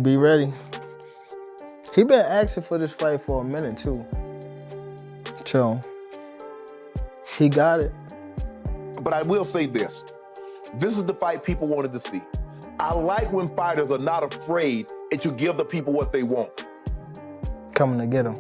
Be ready. He been asking for this fight for a minute too. So he got it. But I will say this. This is the fight people wanted to see. I like when fighters are not afraid and to give the people what they want. Coming to get him.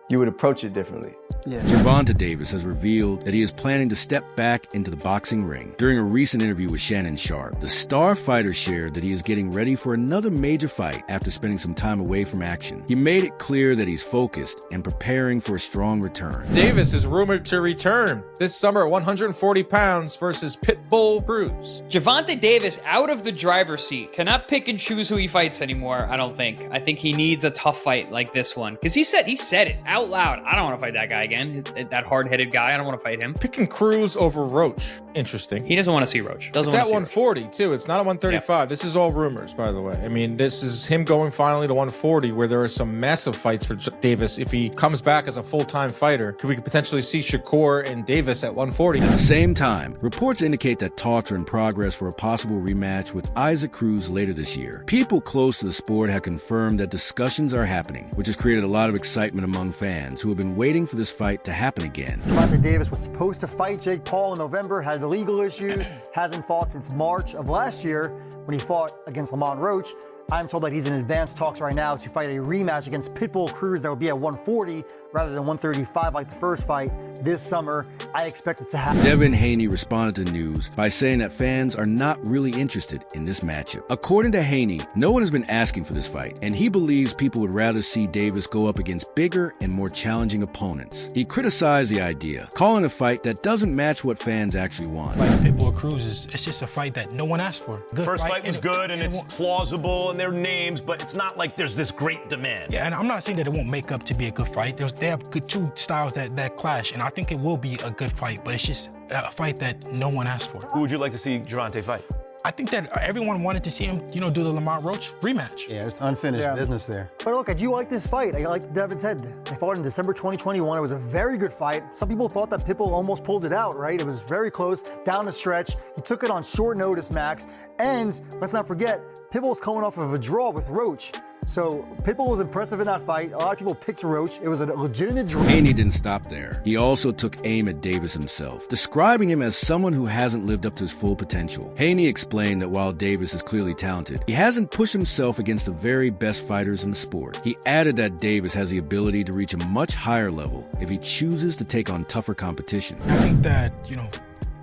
You would approach it differently. Yeah. Gervonta Davis has revealed that he is planning to step back into the boxing ring. During a recent interview with Shannon Sharpe, the star fighter shared that he is getting ready for another major fight after spending some time away from action. He made it clear that he's focused and preparing for a strong return. Davis is rumored to return this summer at 140 pounds versus Pitbull Cruz. Gervonta Davis out of the driver's seat. Cannot pick and choose who he fights anymore, I don't think. I think he needs a tough fight like this one. Because he said it out loud. I don't want to fight that guy again. That hard-headed guy. I don't want to fight him. Picking Cruz over Roach. Interesting. He doesn't want to see Roach. It's at 140, too. It's not at 135. Yeah. This is all rumors, by the way. I mean, this is him going finally to 140, where there are some massive fights for Davis. If he comes back as a full-time fighter, we could potentially see Shakur and Davis at 140. At the same time, reports indicate that talks are in progress for a possible rematch with Isaac Cruz later this year. People close to the sport have confirmed that discussions are happening, which has created a lot of excitement among fans who have been waiting for this fight to happen again. Gervonta Davis was supposed to fight Jake Paul in November, had legal issues, hasn't fought since March of last year when he fought against Lamont Roach. I'm told that he's in advanced talks right now to fight a rematch against Pitbull Cruz that would be at 140 rather than 135 like the first fight this summer. I expect it to happen. Devin Haney responded to news by saying that fans are not really interested in this matchup. According to Haney, no one has been asking for this fight, and he believes people would rather see Davis go up against bigger and more challenging opponents. He criticized the idea, calling a fight that doesn't match what fans actually want. Like Pitbull Cruz, it's just a fight that no one asked for. Good First fight was good, and it's plausible, and their names, but it's not like there's this great demand. Yeah, and I'm not saying that it won't make up to be a good fight. They have two styles that clash, and I think it will be a good fight, but it's just a fight that no one asked for. Who would you like to see Gervonta fight? I think that everyone wanted to see him, do the Lamont Roach rematch. Yeah, there's unfinished business there. But look, I do like this fight. Like Devin said, they fought in December 2021. It was a very good fight. Some people thought that Pitbull almost pulled it out, right? It was very close, down the stretch. He took it on short notice, Max. And let's not forget, Pitbull's coming off of a draw with Roach. So Pitbull was impressive in that fight. A lot of people picked Roach. It was a legitimate draw. Haney didn't stop there. He also took aim at Davis himself, describing him as someone who hasn't lived up to his full potential. Haney explained that while Davis is clearly talented, he hasn't pushed himself against the very best fighters in the sport. He added that Davis has the ability to reach a much higher level if he chooses to take on tougher competition. I think that,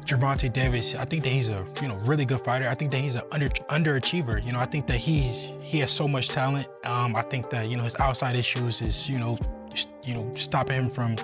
Gervonta Davis, I think that he's a really good fighter. I think that he's an underachiever. I think that he has so much talent. I think that his outside issues is stopping him from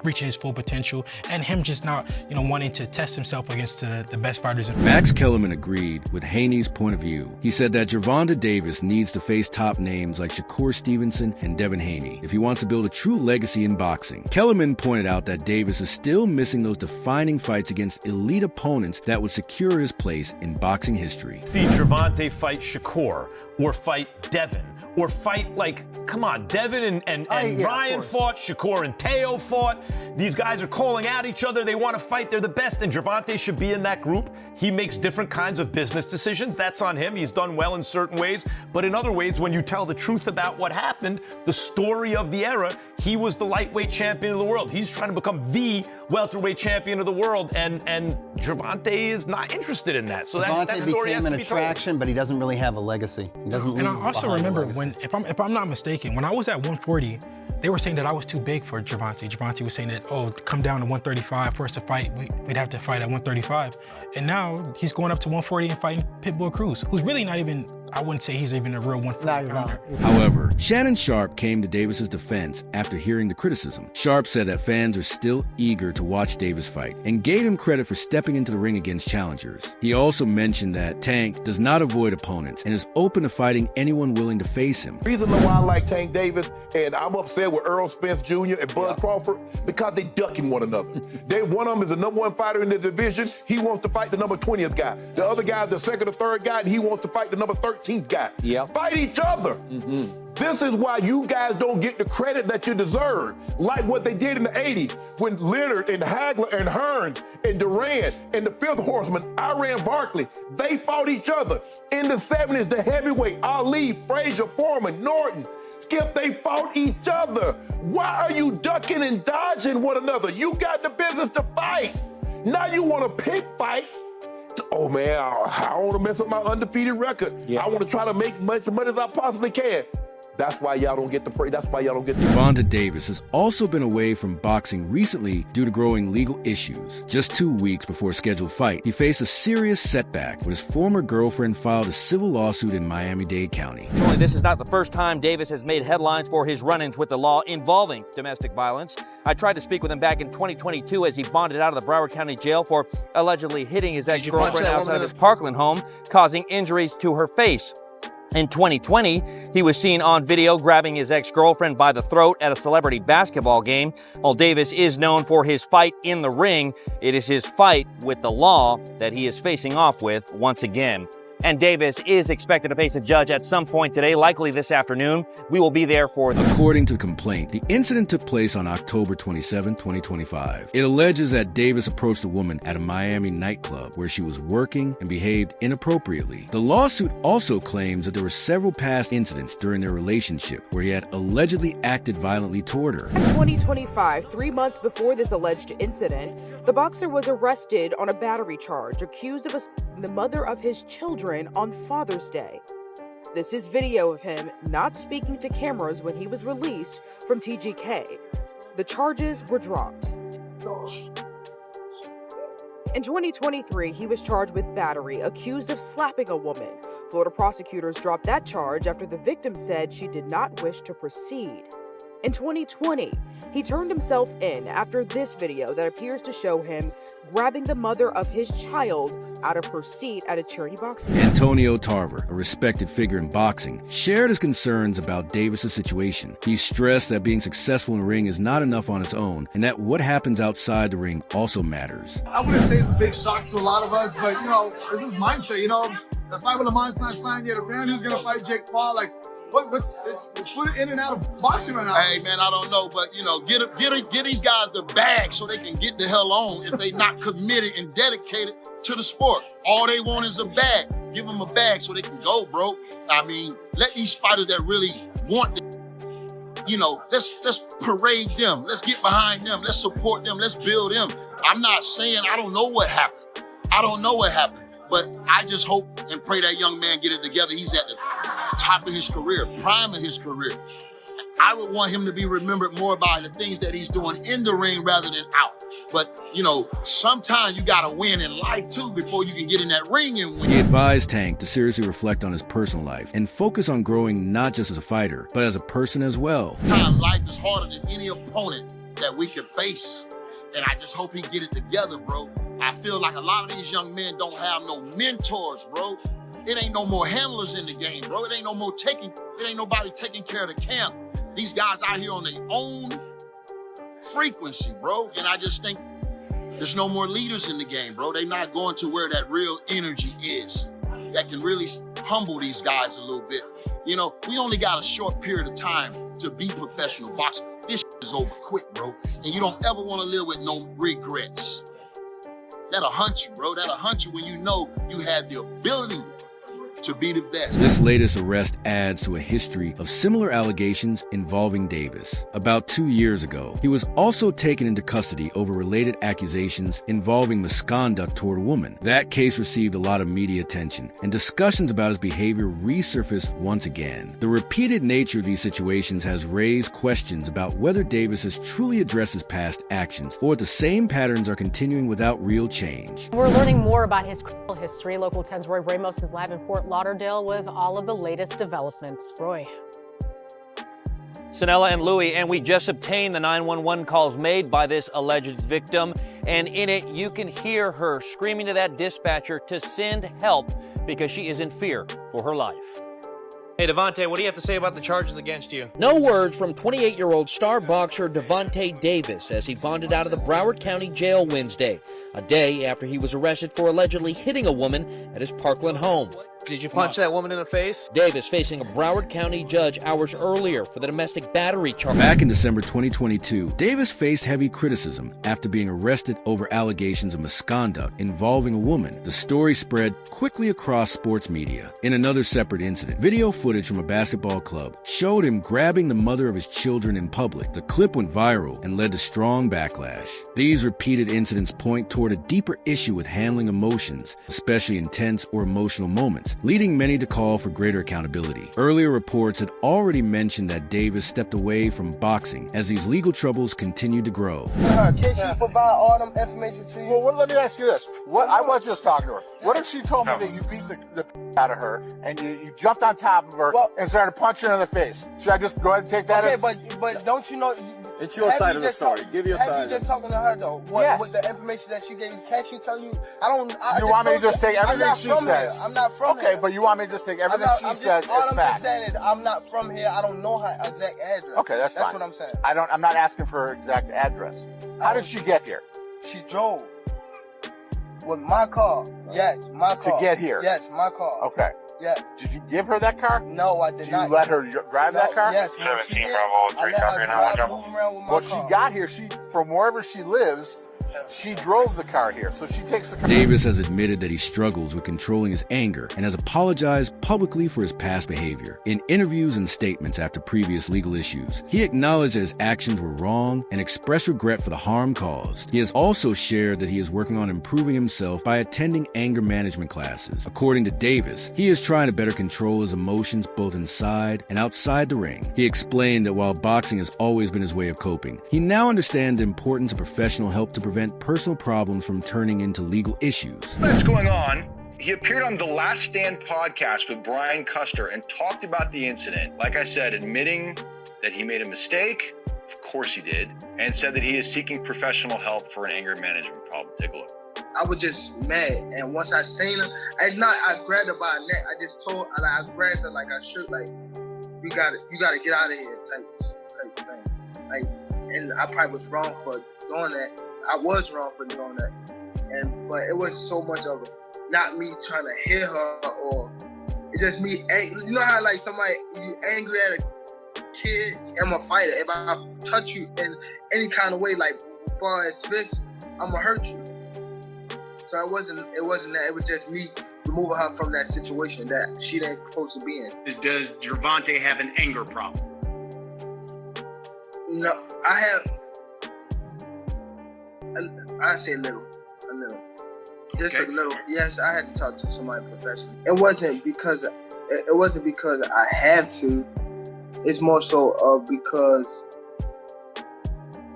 reaching his full potential, and him just not wanting to test himself against the best fighters. Max Kellerman agreed with Haney's point of view. He said that Gervonta Davis needs to face top names like Shakur Stevenson and Devin Haney if he wants to build a true legacy in boxing. Kellerman pointed out that Davis is still missing those defining fights against elite opponents that would secure his place in boxing history. See Gervonta fight Shakur, or fight Devin, or fight come on, Devin and Ryan fought, Shakur and Teo fought. These guys are calling out each other. They want to fight. They're the best, and Gervonta should be in that group. He makes different kinds of business decisions. That's on him. He's done well in certain ways, but in other ways, when you tell the truth about what happened, the story of the era, he was the lightweight champion of the world. He's trying to become the welterweight champion of the world, and Gervonta is not interested in that. So that story became an attraction, but he doesn't really have a legacy. He doesn't leave. And I also remember when, if I'm not mistaken, when I was at 140, they were saying that I was too big for Gervonta. Gervonta was saying that, come down to 135 for us to fight. We'd have to fight at 135. And now he's going up to 140 and fighting Pitbull Cruz, who's really not even, I wouldn't say he's even a real 140 pounder. However, Shannon Sharpe came to Davis's defense after hearing the criticism. Sharpe said that fans are still eager to watch Davis fight and gave him credit for stepping into the ring against challengers. He also mentioned that Tank does not avoid opponents and is open to fighting anyone willing to face him. The reason why I like Tank Davis, and I'm upset with Earl Spence Jr. and Bud Crawford, because they ducking one another. One of them is the #1 fighter in the division. He wants to fight the number 20th guy. The other guy is the second or third guy, and he wants to fight the number 13. teeth got. Fight each other. This is why you guys don't get the credit that you deserve, like what they did in the 80s when Leonard and Hagler and Hearn and Durant and the Fifth Horseman, Iran Barkley, they fought each other. In the 70s, the heavyweight, Ali, Frazier, Foreman, Norton, Skip, they fought each other. Why are you ducking and dodging one another? You got the business to fight. Now you want to pick fights. Oh man, I don't want to mess up my undefeated record. I want to try to make much money as I possibly can. That's why y'all don't get the praise. That's why y'all don't get the Gervonta Davis has also been away from boxing recently due to growing legal issues. Just 2 weeks before a scheduled fight, he faced a serious setback when his former girlfriend filed a civil lawsuit in Miami-Dade County. Surely this is not the first time Davis has made headlines for his run-ins with the law involving domestic violence. I tried to speak with him back in 2022 as he bonded out of the Broward County Jail for allegedly hitting his ex-girlfriend outside of his Parkland home, causing injuries to her face. In 2020, he was seen on video grabbing his ex-girlfriend by the throat at a celebrity basketball game. While Davis is known for his fight in the ring, it is his fight with the law that he is facing off with once again. And Davis is expected to face a judge at some point today, likely this afternoon. We will be there for the... According to the complaint, the incident took place on October 27, 2025. It alleges that Davis approached a woman at a Miami nightclub where she was working and behaved inappropriately. The lawsuit also claims that there were several past incidents during their relationship where he had allegedly acted violently toward her. In 2025, 3 months before this alleged incident, the boxer was arrested on a battery charge, accused of assaulting the mother of his children on Father's Day. This is video of him not speaking to cameras when he was released from TGK. The charges were dropped. In 2023, he was charged with battery, accused of slapping a woman. Florida prosecutors dropped that charge after the victim said she did not wish to proceed. In 2020, he turned himself in after this video that appears to show him grabbing the mother of his child out of her seat at a charity boxing match. Antonio Tarver, a respected figure in boxing, shared his concerns about Davis' situation. He stressed that being successful in the ring is not enough on its own, and that what happens outside the ring also matters. I wouldn't say it's a big shock to a lot of us, but, it's his mindset, The fight with Lamont's not signed yet. Apparently he's going to fight Jake Paul. Let's put it in and out of boxing right now. Hey, man, I don't know, but, get these guys the bag so they can get the hell on if they not committed and dedicated to the sport. All they want is a bag. Give them a bag so they can go, bro. I mean, let these fighters that really want it, let's parade them. Let's get behind them. Let's support them. Let's build them. I'm not saying I don't know what happened. But I just hope and pray that young man get it together. He's at the top of his career, prime of his career. I would want him to be remembered more by the things that he's doing in the ring rather than out. But, sometimes you got to win in life, too, before you can get in that ring and win. He advised Tank to seriously reflect on his personal life and focus on growing not just as a fighter, but as a person as well. Life is harder than any opponent that we can face. And I just hope he get it together, bro. I feel like a lot of these young men don't have no mentors, bro. It ain't no more handlers in the game, bro. It ain't nobody taking care of the camp. These guys out here on their own frequency, bro. And I just think there's no more leaders in the game, bro. They're not going to where that real energy is that can really humble these guys a little bit. We only got a short period of time to be professional boxers. This is over quick, bro. And you don't ever want to live with no regrets. That'll hunt you, bro. That'll hunt you when you know you had the ability to be the best. This latest arrest adds to a history of similar allegations involving Davis. About 2 years ago, he was also taken into custody over related accusations involving misconduct toward a woman. That case received a lot of media attention, and discussions about his behavior resurfaced once again. The repeated nature of these situations has raised questions about whether Davis has truly addressed his past actions, or the same patterns are continuing without real change. We're learning more about his criminal history. Local 10's Roy Ramos is live in Fort Lauderdale with all of the latest developments. Roy. Sanella and Louie, and we just obtained the 911 calls made by this alleged victim, and in it you can hear her screaming to that dispatcher to send help because she is in fear for her life. Hey, Devontae, what do you have to say about the charges against you? No words from 28-year-old star boxer Gervonta Davis as he bonded out of the Broward County Jail Wednesday. a day after he was arrested for allegedly hitting a woman at his Parkland home. Did you punch that woman in the face? Davis facing a Broward County judge hours earlier for the domestic battery charge. Back in December 2022, Davis faced heavy criticism after being arrested over allegations of misconduct involving a woman. The story spread quickly across sports media. In another separate incident, video footage from a basketball club showed him grabbing the mother of his children in public. The clip went viral and led to strong backlash. These repeated incidents point toward a deeper issue with handling emotions, especially intense or emotional moments, leading many to call for greater accountability. Earlier reports had already mentioned that Davis stepped away from boxing as these legal troubles continued to grow. Can she provide all them information to you? Well, let me ask you this. I was just talking to her. What if she told me that you beat the out of her and you jumped on top of her and started punching her in the face? Should I just go ahead and take that as... but don't you know... It's your side of the story. Give your side. Have you just talking to her, though? With the information that she gave you, can she tell you? You want me to just take everything she says? I'm not from here. Okay, but you want me to just take everything she says as fact? All I'm just saying is I'm not from here. I don't know her exact address. Okay, that's fine. That's what I'm saying. I'm not asking for her exact address. How did she get here? She drove with my car. Yes, my car. To get here? Yes, my car. Okay. Yes. Did you give her that car? No, I did not. Did you let her drive that car? Yes. 17 Bravo 3 copy now. Move around with my Well, car. she got here. From wherever she lives, she drove the car here. So she takes the car. Davis has admitted that he struggles with controlling his anger and has apologized publicly for his past behavior. In interviews and statements after previous legal issues, he acknowledged that his actions were wrong and expressed regret for the harm caused. He has also shared that he is working on improving himself by attending anger management classes. According to Davis, he is trying to better control his emotions both inside and outside the ring. He explained that while boxing has always been his way of coping, he now understands the importance of professional help to prevent personal problems from turning into legal issues. What's going on? He appeared on the Last Stand podcast with Brian Custer and talked about the incident. Like I said, admitting that he made a mistake, of course he did, and said that he is seeking professional help for an anger management problem. Take a look. I was just mad, and once I seen her, I grabbed her by her neck. I just told, I grabbed her like I should, like, you gotta get out of here, type thing. Like, and I probably was wrong for doing that. I was wrong for doing that, but it wasn't so much of not me trying to hit her, or it's just me. You know how like somebody you angry at a kid? I'm a fighter. If I touch you in any kind of way, like as far as fists, I'm gonna hurt you. So it wasn't that. It was just me removing her from that situation that she didn't supposed to be in. Does Gervonta have an anger problem? No, I have. I say a little, just a little. Yes, I had to talk to somebody professional. It wasn't because I had to. It's more so because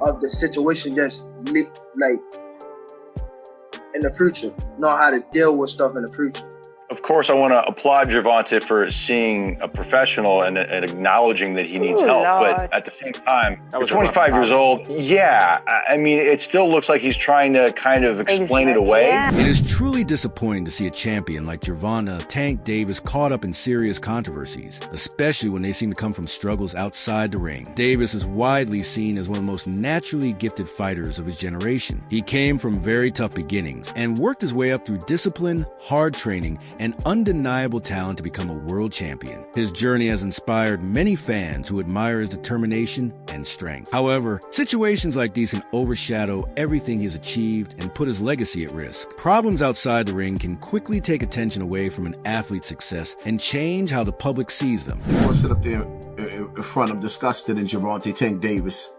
of the situation. Just like in the future, know how to deal with stuff in the future. Of course, I want to applaud Gervonta for seeing a professional and acknowledging that he needs help. Lord. But at the same time, you're 25 years old. Yeah, I mean, it still looks like he's trying to kind of explain it away. It is truly disappointing to see a champion like Gervonta Tank Davis caught up in serious controversies, especially when they seem to come from struggles outside the ring. Davis is widely seen as one of the most naturally gifted fighters of his generation. He came from very tough beginnings and worked his way up through discipline, hard training, and undeniable talent to become a world champion. His journey has inspired many fans who admire his determination and strength. However, situations like these can overshadow everything he has achieved and put his legacy at risk. Problems outside the ring can quickly take attention away from an athlete's success and change how the public sees them. I want to sit up there in front of disgusted in Gervonta Tank Davis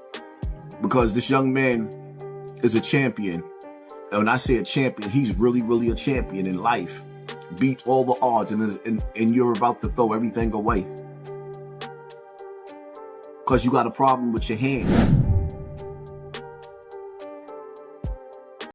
because this young man is a champion. And when I say a champion, he's really, really a champion in life. Beat all the odds, and you're about to throw everything away because you got a problem with your hand.